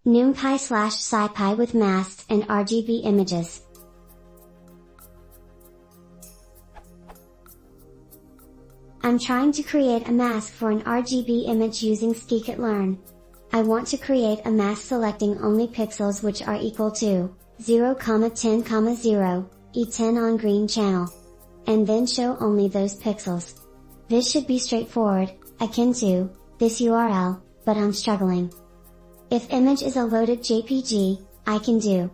Numpy/Scipy with masks and RGB images. I'm trying to create a mask for an RGB image using scikit-learn. I want to create a mask selecting only pixels which are equal to 0,10,0, E10 on green channel. And then show only those pixels. This should be straightforward, akin to this URL, but I'm struggling. If image is a loaded JPG, I can do.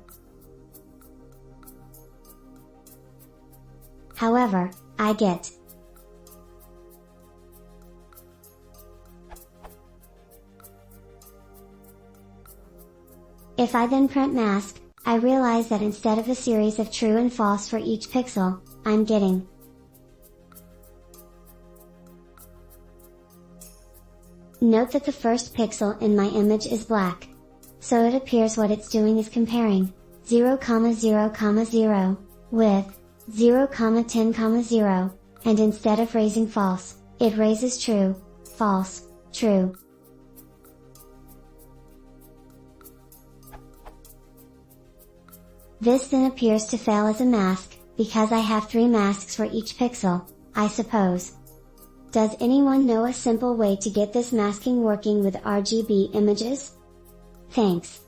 However, I get. If I then print mask, I realize that instead of a series of true and false for each pixel, I'm getting. Note that the first pixel in my image is black. So it appears what it's doing is comparing 0,0,0 with 0,10,0, and instead of raising false, it raises true, false, true. This then appears to fail as a mask, because I have 3 masks for each pixel, I suppose. Does anyone know a simple way to get this masking working with RGB images? Thanks.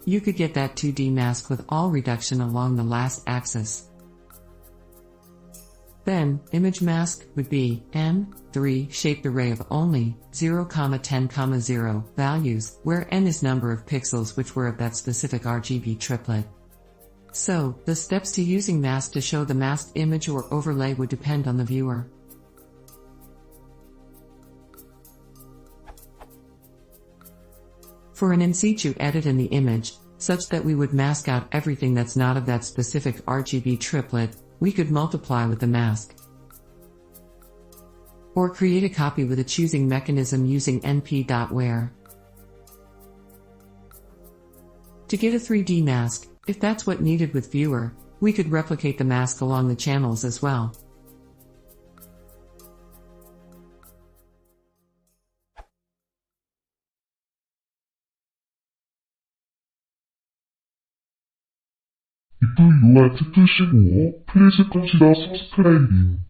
You could get that 2D mask with all reduction along the last axis. Then, image mask would be n3 shaped array of only 0,10,0 values, where n is number of pixels which were of that specific RGB triplet. So, the steps to using mask to show the masked image or overlay would depend on the viewer. For an in situ edit in the image, such that we would mask out everything that's not of that specific RGB triplet, we could multiply with the mask. Or create a copy with a choosing mechanism using np.where. To get a 3D mask, if that's what needed with viewer, we could replicate the mask along the channels as well. 댓글 요약 체크시고 플리즈 컷이다 서브스크라이빙